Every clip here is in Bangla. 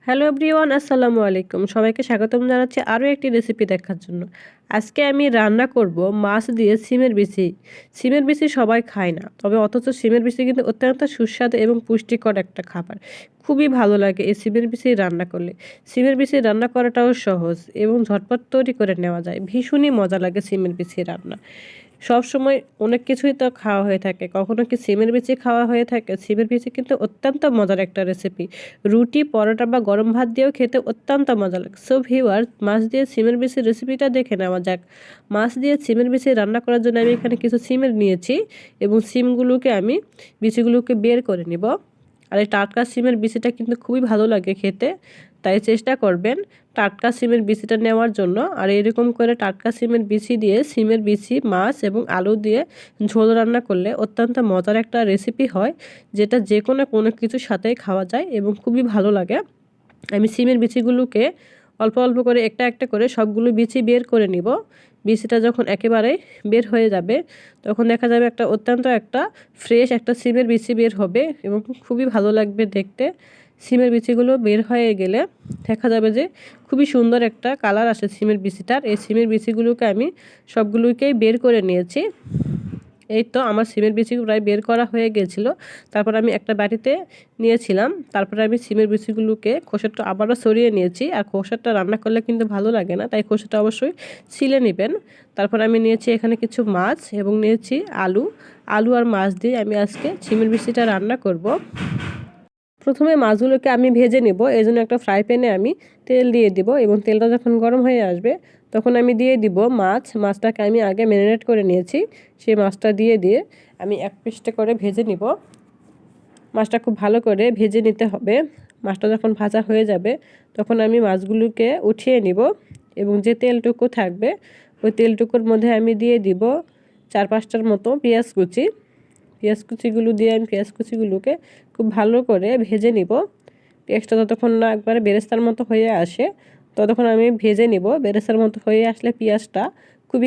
হ্যালো এভরিওয়ান, আসসালামু আলাইকুম। সবাইকে স্বাগতম জানাচ্ছি আরও একটি রেসিপি দেখার জন্য। আজকে আমি রান্না করব মাছ দিয়ে সিমের বিচি। সিমের বিচি সবাই খায় না, তবে অথচ সিমের বিচি কিন্তু অত্যন্ত সুস্বাদু এবং পুষ্টিকর একটা খাবার। খুবই ভালো লাগে এই সিমের বিচি রান্না করলে। সিমের বিচি রান্না করাটাও সহজ এবং ঝটপট তৈরি করে নেওয়া যায়। ভীষণই মজা লাগে সিমের বিচি রান্না। সব সময় অনেক কিছুই তো খাওয়া হয়ে থাকে, কখনো কি সিমের বিচি খাওয়া হয়ে থাকে। সিমের বিচি কিন্তু অত্যন্ত মজার একটা রেসিপি। রুটি, পরোটা বা গরম ভাত দিয়েও খেতে অত্যন্ত মজা লাগে। সো ভিউয়ার্স, মাছ দিয়ে সিমের বিচির রেসিপিটা দেখে নেওয়া যাক। মাছ দিয়ে সিমের বিচি রান্না করার জন্য আমি এখানে কিছু সিমের নিয়েছি এবং সিমগুলোকে আমি বিচিগুলোকে বের করে নিব। আর এই টাটকা সিমের বিচিটা কিন্তু খুবই ভালো লাগে খেতে, তাই চেষ্টা করবেন টাটকা সিমের বিচিটা নেওয়ার জন্য। আর এরকম করে টাটকা সিমের বিচি দিয়ে সিমের বিচি, মাছ এবং আলু দিয়ে ঝোল রান্না করলে অত্যন্ত মজার একটা রেসিপি হয়, যেটা যে কোনো কিছুর সাথেই খাওয়া যায় এবং খুবই ভালো লাগে। আমি সিমের বিচিগুলোকে অল্প অল্প করে একটা একটা করে সবগুলো বিচি বের করে নিব। বিচিটা যখন একেবারে বের হয়ে যাবে, তখন দেখা যাবে অত্যন্ত একটা ফ্রেশ একটা সিমের বিচি বের হবে এবং খুবই ভালো লাগবে দেখতে। সিমের বিচিগুলো বের হয়ে গেলে দেখা যাবে যে খুবই সুন্দর একটা কালার আসে সিমের বিচিটার। এই সিমের বিচিগুলোকে আমি সবগুলোকেই বের করে নিয়েছি। এই তো আমার সিমের বিচি প্রায় বের করা হয়ে গিয়েছিল। তারপর আমি একটা বাটিতে নিয়েছিলাম। তারপরে আমি সিমের বিচিগুলোকে খোসাটা আবারও সরিয়ে নিয়েছি। আর খোসাটা রান্না করলে কিন্তু ভালো লাগে না, তাই খোসাটা অবশ্যই ছিলে নেবেন। তারপর আমি নিয়েছি এখানে কিছু মাছ এবং নিয়েছি আলু। আলু আর মাছ দিয়ে আমি আজকে সিমের বিচিটা রান্না করব। প্রথমে মাছগুলোকে আমি ভেজে নেব, এই জন্য একটা ফ্রাই প্যানে আমি তেল দিয়ে দিব এবং তেলটা যখন গরম হয়ে আসবে তখন আমি দিয়ে দিব মাছটাকে আমি আগে ম্যারিনেট করে নিয়েছি। সেই মাছটা দিয়ে আমি এক পিসটা করে ভেজে নিব। মাছটা খুব ভালো করে ভেজে নিতে হবে। মাছটা যখন ভাজা হয়ে যাবে তখন আমি মাছগুলোকে উঠিয়ে নিব এবং যে তেলটুকু থাকবে ওই তেলটুকুর মধ্যে আমি দিয়ে দিব 4-5টার মতো পেঁয়াজ কুচি। পেঁয়াজ কুচিগুলো দিয়ে আমি পেঁয়াজ কুচিগুলোকে খুব ভালো করে ভেজে নিব। পেঁয়াজটা যতক্ষণ না একবারে বেরেস্তার মতো হয়ে আসে ততক্ষণ আমি ভেজে নিব। বেরেস্তার মতো হয়ে আসলে পেঁয়াজটা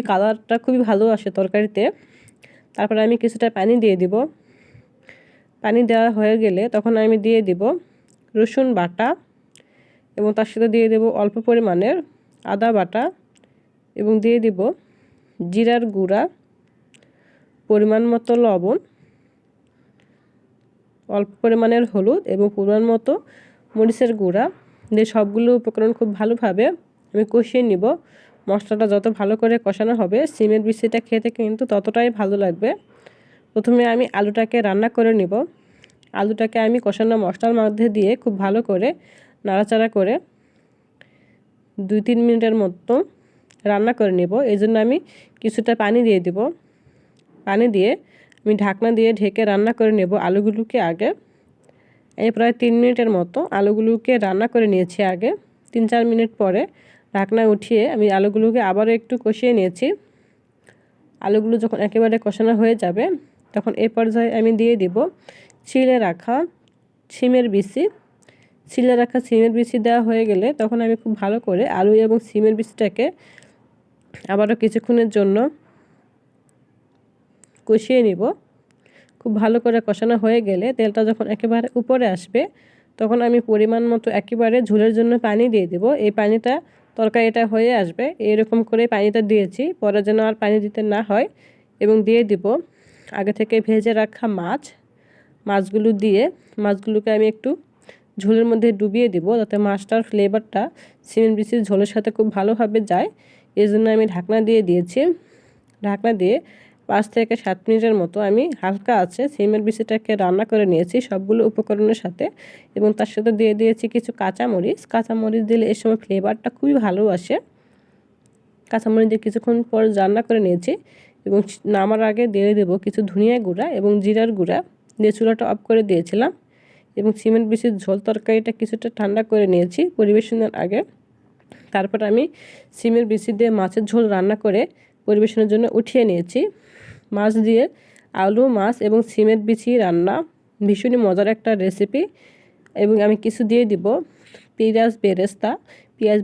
কালারটা খুবই ভালো আসে তরকারিতে। তারপরে আমি কিছুটা পানি দিয়ে দিব। পানি দেওয়া হয়ে গেলে তখন আমি দিয়ে দিব রসুন বাটা এবং তার সাথে দিয়ে দেব অল্প পরিমাণের আদা বাটা এবং দিয়ে দিব জিরার গুঁড়া, পরিমাণ মতো লবণ, অল্প পরিমাণের হলুদ এবং পরিমাণ মতো মরিচের গুঁড়া দিয়ে সবগুলো উপকরণ খুব ভালোভাবে আমি কষিয়ে নিব। মশলাটা যত ভালো করে কষানো হবে সিমের বিচিটা খেতে কিন্তু ততটাই ভালো লাগবে। প্রথমে আমি আলুটাকে রান্না করে নিব। আলুটাকে আমি কষানো মশলার মধ্যে দিয়ে খুব ভালো করে নাড়াচাড়া করে 2-3 মিনিটের মতো রান্না করে নেব। এই জন্য আমি কিছুটা পানি দিয়ে দিব। পানি দিয়ে আমি ঢাকনা দিয়ে ঢেকে রান্না করে নেব আলুগুলোকে আগে। এই প্রায় 3 মিনিটের মতো আলুগুলোকে রান্না করে নিয়েছি আগে। 3-4 মিনিট পরে ঢাকনা উঠিয়ে আমি আলুগুলোকে আবারও একটু কষিয়ে নিয়েছি। আলুগুলো যখন একেবারে কষানো হয়ে যাবে তখন এই পর্যায়ে আমি দিয়ে দিব ছিলে রাখা সিমের বিচি। ছিলে রাখা সিমের বিচি দেওয়া হয়ে গেলে তখন আমি খুব ভালো করে আলু এবং সিমের বিচিটাকে আবারও কিছুক্ষণের জন্য কষিয়ে নিব। খুব ভালো করে কষানো হয়ে গেলে তেলটা যখন একেবারে উপরে আসবে তখন আমি পরিমাণ মতো একেবারে ঝোলের জন্য পানি দিয়ে দেব। এই পানিটা তরকারিটা হয়ে আসবে এরকম করে পানিটা দিয়েছি, পরে যেন আর পানি দিতে না হয়। এবং দিয়ে দিব আগে থেকে ভেজে রাখা মাছগুলো দিয়ে মাছগুলোকে আমি একটু ঝোলের মধ্যে ডুবিয়ে দিব যাতে মাছটার ফ্লেভারটা সিমের বিচির ঝোলের সাথে খুব ভালোভাবে যায়। এই জন্য আমি ঢাকনা দিয়ে দিয়েছি। ঢাকনা দিয়ে 5-7 মিনিটের মতো আমি হালকা আছে সিমের বিচিটাকে রান্না করে নিয়েছি সবগুলো উপকরণের সাথে এবং তার সাথে দিয়ে দিয়েছি কিছু কাঁচামরিচ দিলে এর সময় ফ্লেভারটা খুবই ভালো আসে। কাঁচামরিচ দিয়ে কিছুক্ষণ পর রান্না করে নিয়েছি এবং নামার আগে দিয়ে দেবো কিছু ধনিয়া গুঁড়া এবং জিরার গুঁড়া দিয়ে চুলাটা অফ করে দিয়েছিলাম এবং সিমের বিচির ঝোল তরকারিটা কিছুটা ঠান্ডা করে নিয়েছি পরিবেশনের আগে। তারপর আমি সিমের বিচি দিয়ে মাছের ঝোল রান্না করে পরিবেশনের জন্য উঠিয়ে নিয়েছি। মাছ দিয়ে আলু, মাছ এবং সিমের বিচি রান্না ভীষণই মজার একটা রেসিপি। এবং আমি কিছু দিয়ে দিব পেঁয়াজ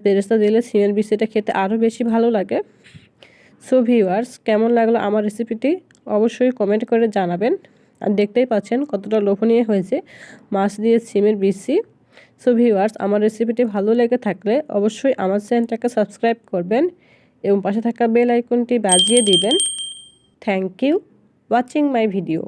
বেরেস্তা দিলে সিমের বিচিটা খেতে আরও বেশি ভালো লাগে। সো ভিউয়ার্স, কেমন লাগলো আমার রেসিপিটি অবশ্যই কমেন্ট করে জানাবেন। আর দেখতেই পাচ্ছেন কতটা লোভনীয় হয়েছে মাছ দিয়ে সিমের বিচি। সো ভিউয়ার্স, আমার রেসিপিটি ভালো লেগে থাকলে অবশ্যই আমার চ্যানেলটাকে সাবস্ক্রাইব করবেন এবং পাশে থাকা বেল আইকনটি বাজিয়ে দিবেন। Thank you watching my video.